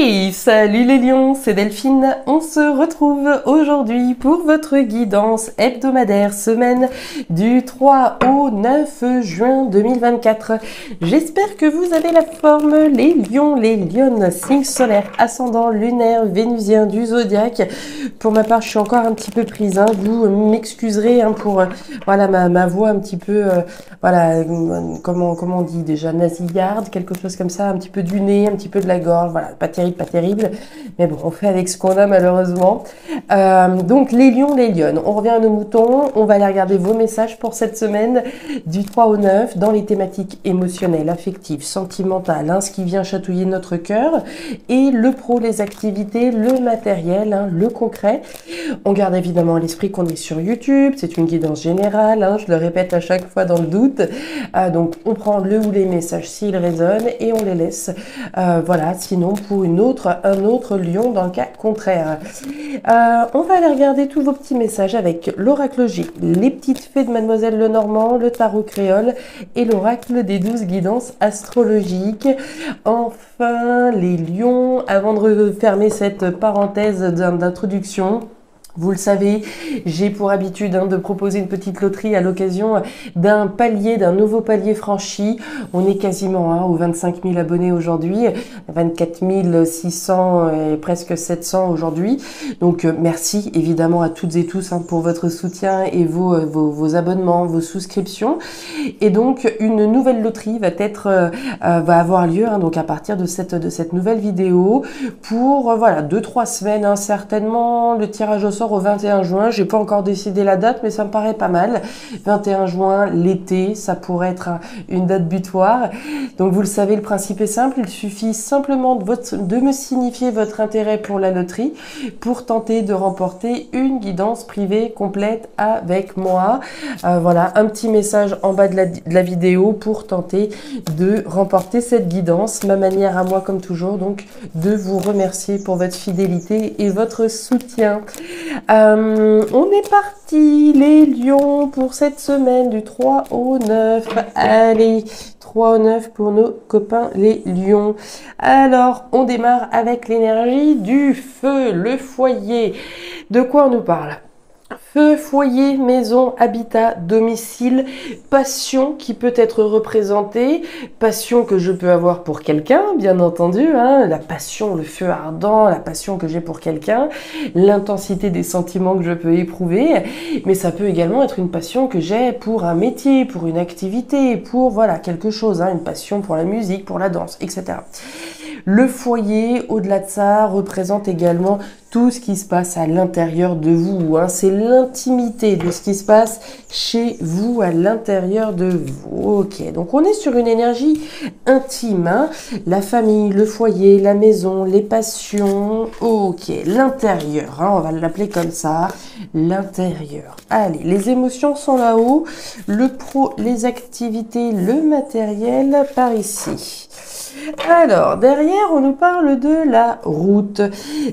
Hey, salut les lions, c'est Delphine. On se retrouve aujourd'hui pour votre guidance hebdomadaire semaine du 3 au 9 juin 2024. J'espère que vous avez la forme, les lions, les lionnes, signe solaire, ascendant lunaire, vénusien du zodiaque. Pour ma part, je suis encore un petit peu prise. Vous m'excuserez pour voilà ma voix un petit peu, voilà, comment on dit déjà, nasillarde, quelque chose comme ça, un petit peu du nez, un petit peu de la gorge, voilà, pas terrible, mais bon, on fait avec ce qu'on a malheureusement. Donc les lions, les lionnes, on revient à nos moutons, on va aller regarder vos messages pour cette semaine du 3 au 9 dans les thématiques émotionnelles, affectives, sentimentales, ce qui vient chatouiller notre cœur, et le pro, les activités, le matériel, le concret. On garde évidemment à l'esprit qu'on est sur YouTube, c'est une guidance générale, je le répète à chaque fois dans le doute. Donc on prend le ou les messages s'ils résonnent et on les laisse, voilà, sinon pour un autre lion dans le cas contraire. On va aller regarder tous vos petits messages avec l'oracle J, les petites fées de Mademoiselle Lenormand, le tarot créole et l'oracle des 12 guidances astrologiques. Enfin, les lions, avant de fermer cette parenthèse d'introduction, vous le savez, j'ai pour habitude de proposer une petite loterie à l'occasion d'un nouveau palier franchi. On est quasiment aux 25 000 abonnés aujourd'hui, 24 600 et presque 700 aujourd'hui. Donc merci évidemment à toutes et tous pour votre soutien et vos abonnements, vos souscriptions. Et donc une nouvelle loterie va avoir lieu donc à partir de cette nouvelle vidéo pour voilà 2-3 semaines certainement. Le tirage au sort au 21 juin, j'ai pas encore décidé la date, mais ça me paraît pas mal. 21 juin, l'été, ça pourrait être une date butoir. Donc vous le savez, le principe est simple, il suffit simplement de me signifier votre intérêt pour la loterie pour tenter de remporter une guidance privée complète avec moi. Voilà, un petit message en bas de la vidéo pour tenter de remporter cette guidance. Ma manière à moi, comme toujours, donc de vous remercier pour votre fidélité et votre soutien. On est parti les lions pour cette semaine du 3 au 9. Allez, 3 au 9 pour nos copains les lions. Alors, on démarre avec l'énergie du feu, le foyer. De quoi on nous parle ? Feu, foyer, maison, habitat, domicile, passion qui peut être représentée, passion que je peux avoir pour quelqu'un, bien entendu, la passion, le feu ardent, la passion que j'ai pour quelqu'un, l'intensité des sentiments que je peux éprouver, mais ça peut également être une passion que j'ai pour un métier, pour une activité, pour voilà quelque chose, une passion pour la musique, pour la danse, etc. Le foyer, au-delà de ça, représente également tout ce qui se passe à l'intérieur de vous. C'est l'intimité de ce qui se passe chez vous, à l'intérieur de vous. Ok, donc on est sur une énergie intime. La famille, le foyer, la maison, les passions. Ok, l'intérieur, on va l'appeler comme ça. L'intérieur. Allez, les émotions sont là-haut. Le pro, les activités, le matériel par ici. Alors, derrière, on nous parle de la route.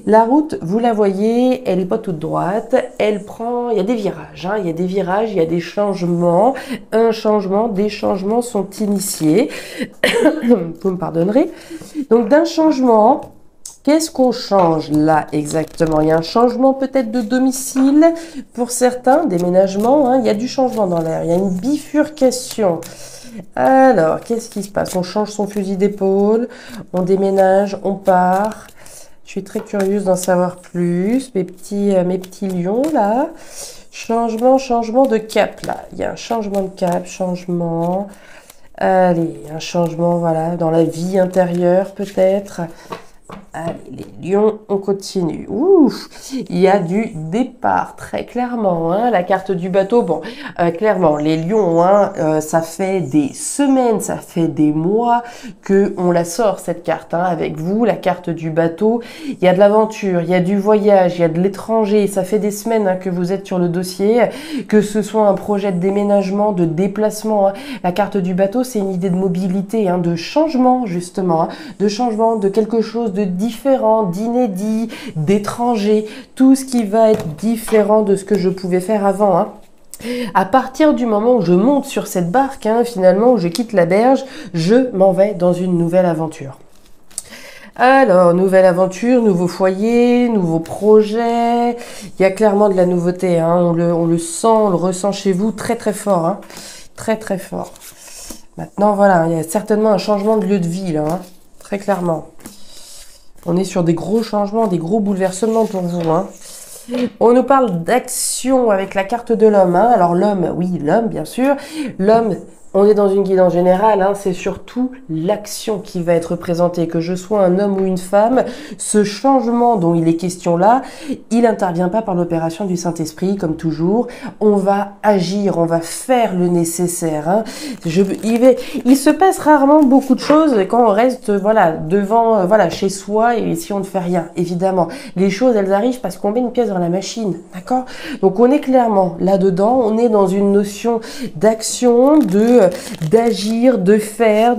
La route, vous la voyez, elle n'est pas toute droite. Elle prend, il y a des virages, il y a des virages, il y a des changements. Des changements sont initiés. Vous me pardonnerez. Donc, d'un changement, qu'est-ce qu'on change là exactement? Il y a un changement peut-être de domicile pour certains, déménagement. Il y a du changement dans l'air, il y a une bifurcation. Alors, qu'est-ce qui se passe? On change son fusil d'épaule, on déménage, on part. Je suis très curieuse d'en savoir plus. Mes petits lions là. Changement de cap là. Il y a un changement de cap, changement. Allez, un changement voilà dans la vie intérieure peut-être. Allez, les lions, on continue. Ouf, il y a du départ, très clairement. La carte du bateau, bon, clairement, les lions, ça fait des semaines, ça fait des mois que on la sort, cette carte, avec vous, la carte du bateau. Il y a de l'aventure, il y a du voyage, il y a de l'étranger. Ça fait des semaines que vous êtes sur le dossier, que ce soit un projet de déménagement, de déplacement. La carte du bateau, c'est une idée de mobilité, de changement, justement, de changement, de quelque chose de différent, d'inédit, d'étranger, tout ce qui va être différent de ce que je pouvais faire avant. À partir du moment où je monte sur cette barque, finalement, où je quitte la berge, je m'en vais dans une nouvelle aventure. Alors, nouvelle aventure, nouveau foyer, nouveau projet. Il y a clairement de la nouveauté, hein. On le sent, on le ressent chez vous très très fort, hein. Très très fort. Maintenant, voilà, il y a certainement un changement de lieu de vie, là, hein. Très clairement. On est sur des gros changements, des gros bouleversements pour vous, hein. On nous parle d'action avec la carte de l'homme, hein. Alors l'homme, oui, l'homme, bien sûr. L'homme, on est dans une guidance générale, hein. C'est surtout l'action qui va être présentée. Que je sois un homme ou une femme, ce changement dont il est question là, il n'intervient pas par l'opération du Saint-Esprit, comme toujours. On va agir, on va faire le nécessaire, hein. Il se passe rarement beaucoup de choses quand on reste voilà, devant, voilà, chez soi et si on ne fait rien, évidemment. Les choses, elles arrivent parce qu'on met une pièce dans la machine, d'accord? Donc on est clairement là-dedans, on est dans une notion d'action, d'agir, de faire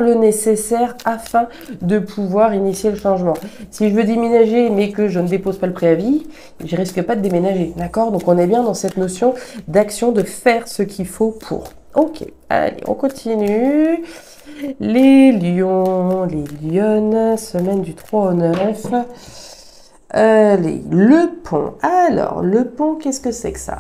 le nécessaire afin de pouvoir initier le changement. Si je veux déménager mais que je ne dépose pas le préavis, je risque pas de déménager, d'accord? Donc on est bien dans cette notion d'action, de faire ce qu'il faut pour. Ok, allez, on continue. Les lions, les lionnes, semaine du 3 au 9. Allez, le pont. Alors, le pont, qu'est-ce que c'est que ça?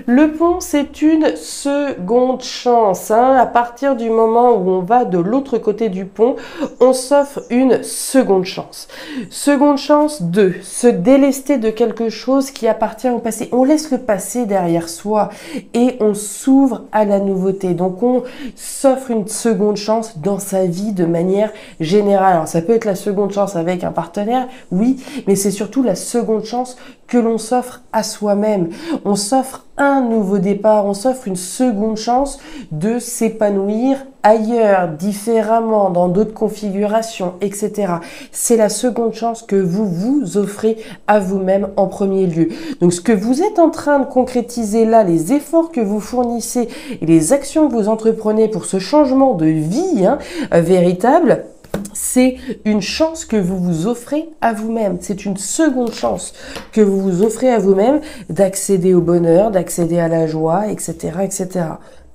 Le pont, c'est une seconde chance, hein. À partir du moment où on va de l'autre côté du pont, on s'offre une seconde chance. Seconde chance de se délester de quelque chose qui appartient au passé. On laisse le passé derrière soi et on s'ouvre à la nouveauté. Donc, on s'offre une seconde chance dans sa vie de manière générale. Alors, ça peut être la seconde chance avec un partenaire, oui, mais c'est surtout la seconde chance que l'on s'offre à soi-même. On s'offre un nouveau départ, on s'offre une seconde chance de s'épanouir ailleurs, différemment, dans d'autres configurations, etc. C'est la seconde chance que vous vous offrez à vous-même en premier lieu. Donc ce que vous êtes en train de concrétiser là, les efforts que vous fournissez et les actions que vous entreprenez pour ce changement de vie, hein, véritable, c'est une chance que vous vous offrez à vous-même. C'est une seconde chance que vous vous offrez à vous-même d'accéder au bonheur, d'accéder à la joie, etc., etc.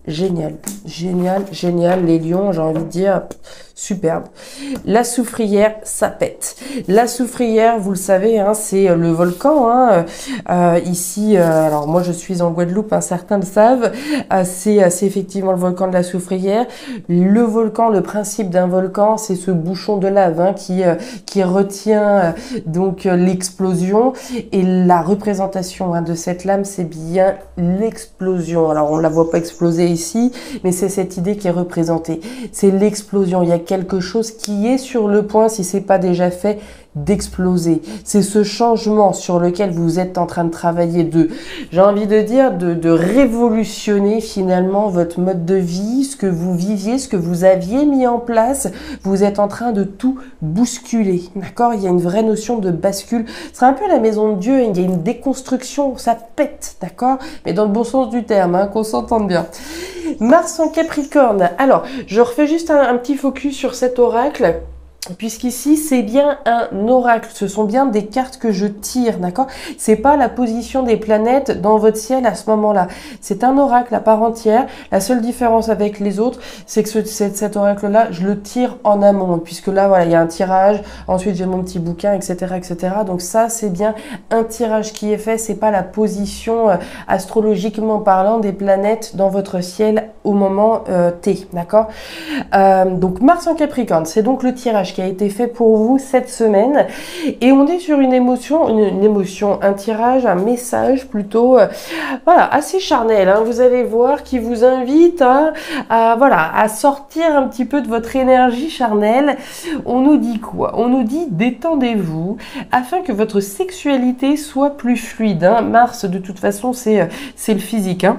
Génial, génial, génial. Les lions, j'ai envie de dire, superbe. La soufrière, ça pète. La soufrière, vous le savez, hein, c'est le volcan. Hein, ici, alors moi je suis en Guadeloupe, hein, certains le savent. C'est effectivement le volcan de la soufrière. Le volcan, le principe d'un volcan, c'est ce bouchon de lave, hein, qui retient donc l'explosion. Et la représentation, hein, de cette lame, c'est bien l'explosion. Alors on la voit pas exploser ici, mais c'est cette idée qui est représentée. C'est l'explosion. Il y a quelque chose qui est sur le point, si c'est pas déjà fait, d'exploser. C'est ce changement sur lequel vous êtes en train de travailler, j'ai envie de dire, de révolutionner finalement votre mode de vie, ce que vous viviez, ce que vous aviez mis en place. Vous êtes en train de tout bousculer, d'accord? Il y a une vraie notion de bascule. C'est un peu la maison de Dieu, il y a une déconstruction, ça pète, d'accord? Mais dans le bon sens du terme, hein, qu'on s'entende bien. Mars en Capricorne. Alors, je refais juste un petit focus sur cet oracle. Puisqu'ici, c'est bien un oracle, ce sont bien des cartes que je tire, d'accord? C'est pas la position des planètes dans votre ciel à ce moment-là. C'est un oracle à part entière. La seule différence avec les autres, c'est que cet oracle-là, je le tire en amont, puisque là, voilà, il y a un tirage. Ensuite, j'ai mon petit bouquin, etc., etc. Donc ça, c'est bien un tirage qui est fait. C'est pas la position astrologiquement parlant des planètes dans votre ciel au moment T, d'accord? Donc Mars en Capricorne, c'est donc le tirage qui a été fait pour vous cette semaine et on est sur une émotion, un tirage, un message plutôt voilà, assez charnel, hein, vous allez voir, qui vous invite voilà, à sortir un petit peu de votre énergie charnelle. On nous dit quoi? On nous dit détendez-vous afin que votre sexualité soit plus fluide, hein. Mars, de toute façon, c'est le physique, hein.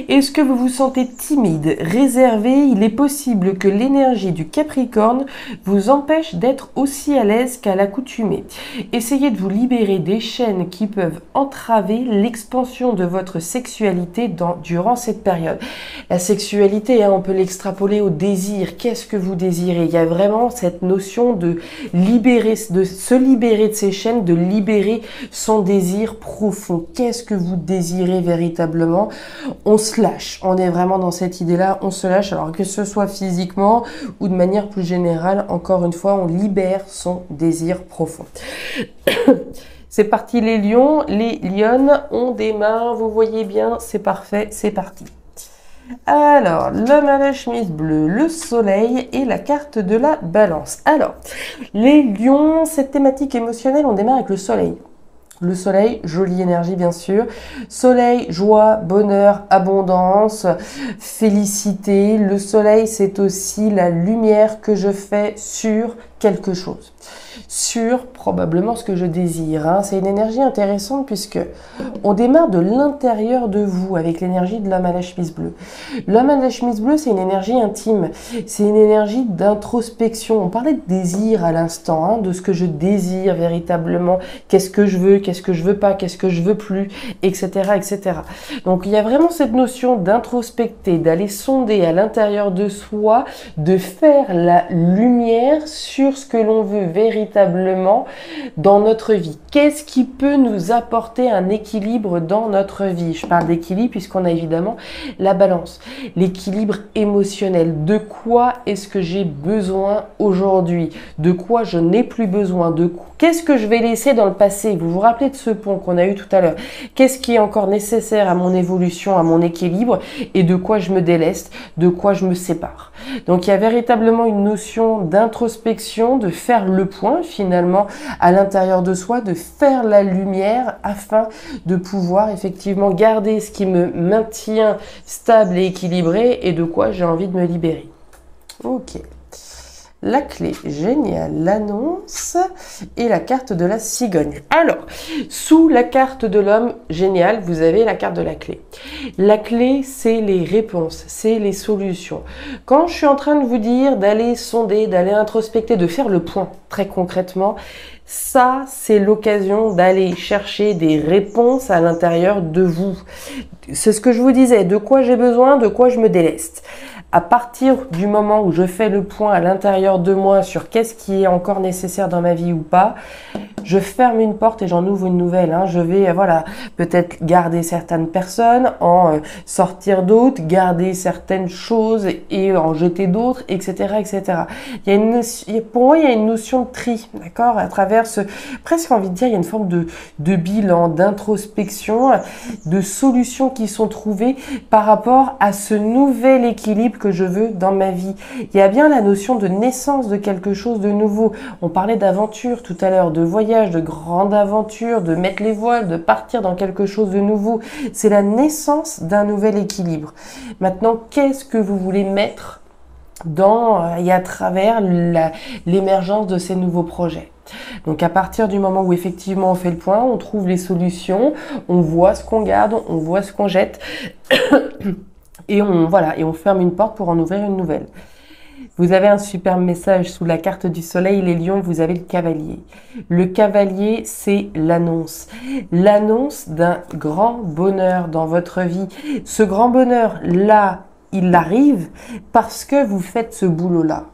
Est-ce que vous vous sentez timide, réservé? Il est possible que l'énergie du Capricorne vous empêche d'être aussi à l'aise qu'à l'accoutumée. Essayez de vous libérer des chaînes qui peuvent entraver l'expansion de votre sexualité durant cette période. La sexualité, hein, on peut l'extrapoler au désir. Qu'est-ce que vous désirez? Il y a vraiment cette notion de se libérer de ces chaînes, de libérer son désir profond. Qu'est-ce que vous désirez véritablement? on se lâche. On est vraiment dans cette idée-là, on se lâche. Alors que ce soit physiquement ou de manière plus générale, encore une fois, on libère son désir profond. C'est parti les lions, les lionnes, on démarre, vous voyez bien, c'est parfait, c'est parti. Alors, l'homme à la chemise bleue, le soleil et la carte de la balance. Alors, les lions, cette thématique émotionnelle, on démarre avec le soleil. Le soleil, jolie énergie bien sûr. Soleil, joie, bonheur, abondance, félicité. Le soleil, c'est aussi la lumière que je fais sur quelque chose. Sur probablement ce que je désire. Hein. C'est une énergie intéressante puisque on démarre de l'intérieur de vous avec l'énergie de l'homme à la chemise bleue. L'homme à la chemise bleue, c'est une énergie intime. C'est une énergie d'introspection. On parlait de désir à l'instant, hein, de ce que je désire véritablement. Qu'est-ce que je veux pas, qu'est-ce que je veux plus, etc., etc. Donc il y a vraiment cette notion d'introspecter, d'aller sonder à l'intérieur de soi, de faire la lumière sur ce que l'on veut véritablement dans notre vie. Qu'est-ce qui peut nous apporter un équilibre dans notre vie? Je parle d'équilibre puisqu'on a évidemment la balance, l'équilibre émotionnel. De quoi est-ce que j'ai besoin aujourd'hui? De quoi je n'ai plus besoin? Qu'est-ce que je vais laisser dans le passé? Vous vous rappelez de ce pont qu'on a eu tout à l'heure? Qu'est-ce qui est encore nécessaire à mon évolution, à mon équilibre? Et de quoi je me déleste? De quoi je me sépare? Donc il y a véritablement une notion d'introspection, de faire le point finalement à l'intérieur de soi, de faire la lumière afin de pouvoir effectivement garder ce qui me maintient stable et équilibré et de quoi j'ai envie de me libérer. Ok. La clé, génial, l'annonce et la carte de la cigogne. Alors, sous la carte de l'homme, génial, vous avez la carte de la clé. La clé, c'est les réponses, c'est les solutions. Quand je suis en train de vous dire d'aller sonder, d'aller introspecter, de faire le point, très concrètement, ça, c'est l'occasion d'aller chercher des réponses à l'intérieur de vous. C'est ce que je vous disais, de quoi j'ai besoin, de quoi je me déleste. À partir du moment où je fais le point à l'intérieur de moi sur qu'est-ce qui est encore nécessaire dans ma vie ou pas, je ferme une porte et j'en ouvre une nouvelle. Hein. Je vais, voilà, peut-être garder certaines personnes, en sortir d'autres, garder certaines choses et en jeter d'autres, etc., etc. Pour moi, il y a une notion de tri, d'accord, à travers presque envie de dire, il y a une forme de bilan, d'introspection, de solutions qui sont trouvées par rapport à ce nouvel équilibre que je veux dans ma vie. Il y a bien la notion de naissance de quelque chose de nouveau. On parlait d'aventure tout à l'heure, de voyage, de grande aventure, de mettre les voiles, de partir dans quelque chose de nouveau. C'est la naissance d'un nouvel équilibre. Maintenant, qu'est-ce que vous voulez mettre dans et à travers l'émergence de ces nouveaux projets? Donc à partir du moment où effectivement on fait le point, on trouve les solutions, on voit ce qu'on garde, on voit ce qu'on jette et on ferme une porte pour en ouvrir une nouvelle. Vous avez un superbe message sous la carte du soleil, les lions, vous avez le cavalier. Le cavalier, c'est l'annonce. L'annonce d'un grand bonheur dans votre vie. Ce grand bonheur, là, il arrive parce que vous faites ce boulot-là.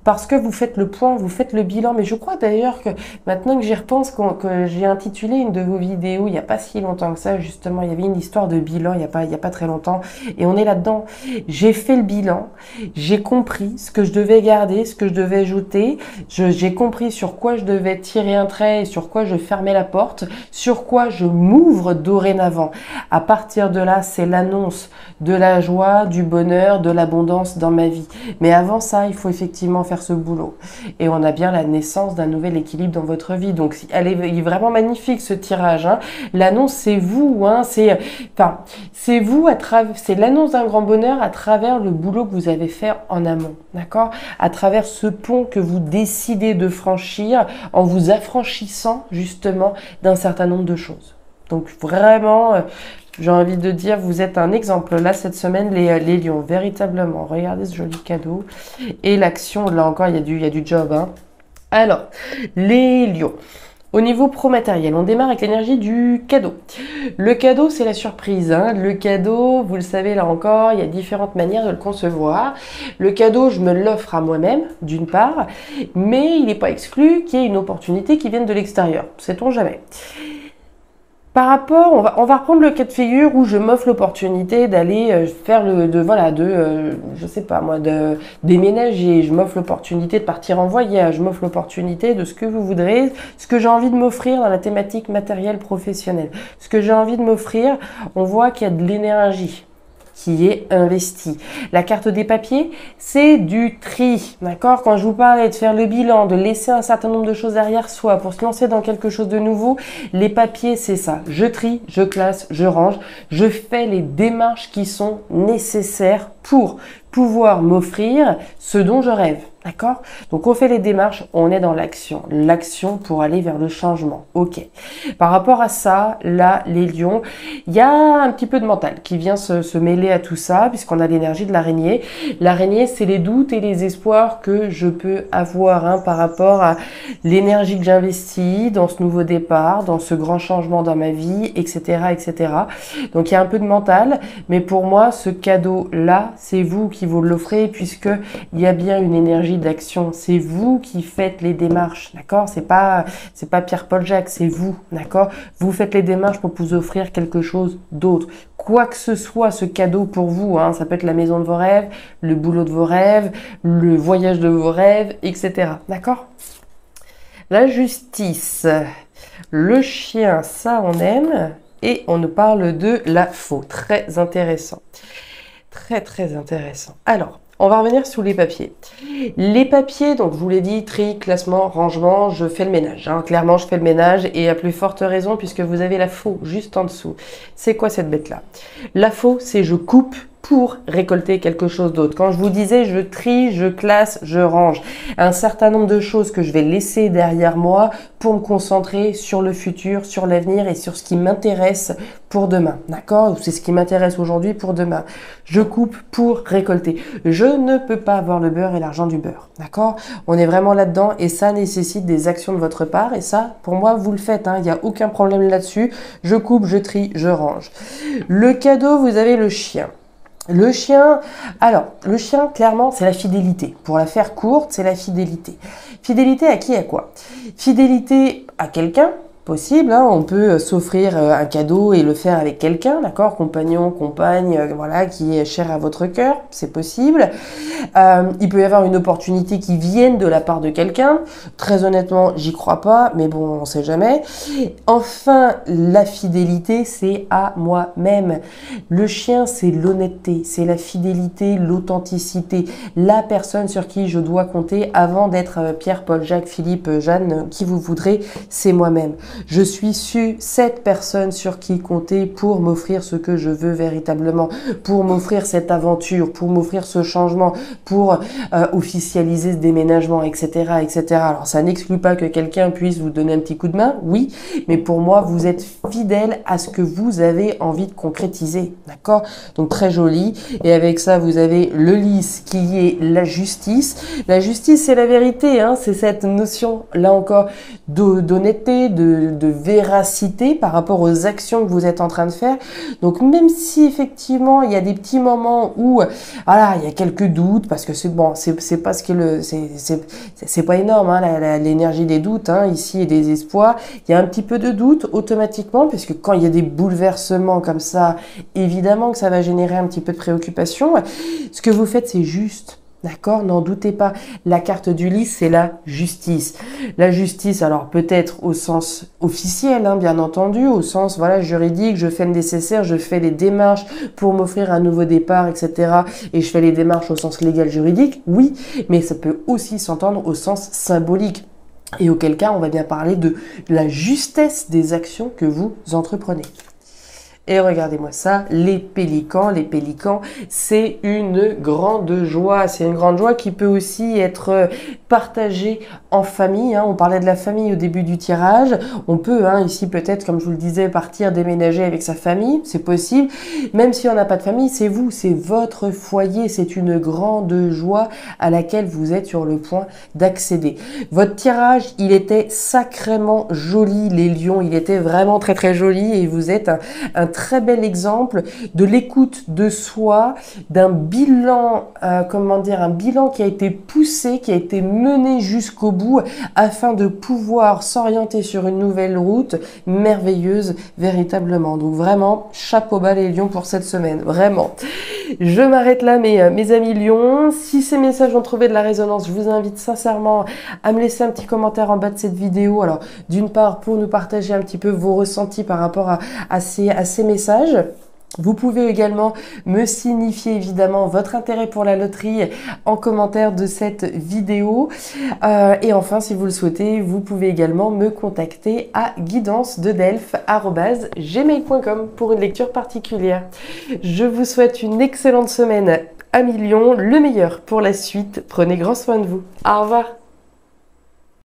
Parce que vous faites le point, vous faites le bilan. Mais je crois d'ailleurs que maintenant que j'y repense, que j'ai intitulé une de vos vidéos il n'y a pas si longtemps que ça, justement, il y avait une histoire de bilan il y a pas très longtemps. Et on est là-dedans. J'ai fait le bilan, j'ai compris ce que je devais garder, ce que je devais ajouter. J'ai compris sur quoi je devais tirer un trait et sur quoi je fermais la porte, sur quoi je m'ouvre dorénavant. À partir de là, c'est l'annonce de la joie, du bonheur, de l'abondance dans ma vie. Mais avant ça, il faut effectivement faire ce boulot. Et on a bien la naissance d'un nouvel équilibre dans votre vie. Donc, il est vraiment magnifique ce tirage. Hein. L'annonce, c'est vous. Hein. C'est vous c'est l'annonce d'un grand bonheur à travers le boulot que vous avez fait en amont. D'accord? À travers ce pont que vous décidez de franchir en vous affranchissant justement d'un certain nombre de choses. Donc, vraiment, j'ai envie de dire, vous êtes un exemple. Là, cette semaine, les lions, véritablement. Regardez ce joli cadeau. Et l'action, là encore, il y a du job. Hein. Alors, les lions. Au niveau pro-matériel, on démarre avec l'énergie du cadeau. Le cadeau, c'est la surprise. Hein. Le cadeau, vous le savez, là encore, il y a différentes manières de le concevoir. Le cadeau, je me l'offre à moi-même, d'une part, mais il n'est pas exclu qu'il y ait une opportunité qui vienne de l'extérieur. Sait-on jamais. Par rapport, on va reprendre le cas de figure où je m'offre l'opportunité d'aller faire je sais pas moi, de déménager. Je m'offre l'opportunité de partir en voyage. Je m'offre l'opportunité de ce que vous voudrez, ce que j'ai envie de m'offrir dans la thématique matérielle professionnelle. Ce que j'ai envie de m'offrir, on voit qu'il y a de l'énergie qui est investi. La carte des papiers, c'est du tri, d'accord? Quand je vous parlais de faire le bilan, de laisser un certain nombre de choses derrière soi pour se lancer dans quelque chose de nouveau, les papiers, c'est ça. Je trie, je classe, je range, je fais les démarches qui sont nécessaires pour pouvoir m'offrir ce dont je rêve. D'accord? Donc, on fait les démarches, on est dans l'action. L'action pour aller vers le changement. OK. Par rapport à ça, là, les lions, il y a un petit peu de mental qui vient se mêler à tout ça, puisqu'on a l'énergie de l'araignée. L'araignée, c'est les doutes et les espoirs que je peux avoir par rapport à l'énergie que j'investis dans ce nouveau départ, dans ce grand changement dans ma vie, etc., etc. Donc, il y a un peu de mental, mais pour moi, ce cadeau-là, c'est vous qui vous l'offrez, puisque il y a bien une énergie d'action. C'est vous qui faites les démarches, d'accord? C'est pas Pierre-Paul Jacques, c'est vous, d'accord? Vous faites les démarches pour vous offrir quelque chose d'autre. Quoi que ce soit ce cadeau pour vous, ça peut être la maison de vos rêves, le boulot de vos rêves, le voyage de vos rêves, etc. D'accord? La justice, le chien, ça on aime, et on nous parle de la faux. Très intéressant. Très, très intéressant. Alors, on va revenir sur les papiers. Les papiers, donc je vous l'ai dit, tri, classement, rangement, je fais le ménage. Clairement, je fais le ménage et à plus forte raison puisque vous avez la faux juste en dessous. C'est quoi cette bête-là? La faux, c'est je coupe pour récolter quelque chose d'autre. Quand je vous disais je trie, je classe, je range, un certain nombre de choses que je vais laisser derrière moi pour me concentrer sur le futur, sur l'avenir et sur ce qui m'intéresse pour demain. D'accord? C'est ce qui m'intéresse aujourd'hui pour demain. Je coupe pour récolter. Je ne peux pas avoir le beurre et l'argent du beurre. D'accord? On est vraiment là-dedans et ça nécessite des actions de votre part et ça, pour moi, vous le faites. Il n'y a aucun problème là-dessus. Je coupe, je trie, je range. Le cadeau, vous avez le chien. Le chien, clairement, c'est la fidélité. Pour la faire courte, c'est la fidélité. Fidélité à qui, à quoi? Fidélité à quelqu'un, possible, on peut s'offrir un cadeau et le faire avec quelqu'un, d'accord? Compagnon, compagne, voilà, qui est cher à votre cœur, c'est possible. Il peut y avoir une opportunité qui vienne de la part de quelqu'un. Très honnêtement, j'y crois pas, mais bon, on sait jamais. Enfin, la fidélité, c'est à moi-même. Le chien, c'est l'honnêteté, c'est la fidélité, l'authenticité, la personne sur qui je dois compter avant d'être Pierre, Paul, Jacques, Philippe, Jeanne, qui vous voudrez, c'est moi-même. Je suis cette personne sur qui compter pour m'offrir ce que je veux véritablement, pour m'offrir cette aventure, pour m'offrir ce changement, pour officialiser ce déménagement, etc., etc. Alors, ça n'exclut pas que quelqu'un puisse vous donner un petit coup de main, oui, mais pour moi, vous êtes fidèle à ce que vous avez envie de concrétiser, d'accord? Donc, très joli. Et avec ça, vous avez le lys qui est la justice. La justice, c'est la vérité, c'est cette notion, là encore, d'honnêteté, de véracité par rapport aux actions que vous êtes en train de faire. Donc même si effectivement il y a des petits moments où voilà, il y a quelques doutes parce que c'est pas ce que c'est pas énorme l'énergie des doutes ici et des espoirs, il y a un petit peu de doute automatiquement puisque quand il y a des bouleversements comme ça, évidemment que ça va générer un petit peu de préoccupation. Ce que vous faites, c'est juste. D'accord? N'en doutez pas. La carte du lys, c'est la justice. La justice, alors peut-être au sens officiel, bien entendu, au sens juridique, je fais le nécessaire, je fais les démarches pour m'offrir un nouveau départ, etc. Et je fais les démarches au sens légal juridique, oui, mais ça peut aussi s'entendre au sens symbolique. Et auquel cas, on va bien parler de la justesse des actions que vous entreprenez. Et regardez-moi ça, les pélicans, c'est une grande joie. C'est une grande joie qui peut aussi être partagée en famille. On parlait de la famille au début du tirage. On peut ici peut-être, comme je vous le disais, partir déménager avec sa famille. C'est possible. Même si on n'a pas de famille, c'est vous, c'est votre foyer. C'est une grande joie à laquelle vous êtes sur le point d'accéder. Votre tirage, il était sacrément joli, les lions. Il était vraiment très très joli et vous êtes un très bel exemple de l'écoute de soi, d'un bilan, comment dire, un bilan qui a été poussé, qui a été mené jusqu'au bout afin de pouvoir s'orienter sur une nouvelle route merveilleuse véritablement. Donc vraiment, chapeau bas les lions pour cette semaine, vraiment. Je m'arrête là mes amis lions. Si ces messages ont trouvé de la résonance, je vous invite sincèrement à me laisser un petit commentaire en bas de cette vidéo. Alors d'une part pour nous partager un petit peu vos ressentis par rapport à ces messages. Vous pouvez également me signifier évidemment votre intérêt pour la loterie en commentaire de cette vidéo. Et enfin, si vous le souhaitez, vous pouvez également me contacter à guidance-de-delphes@gmail.com pour une lecture particulière. Je vous souhaite une excellente semaine, amis lions, le meilleur pour la suite. Prenez grand soin de vous. Au revoir.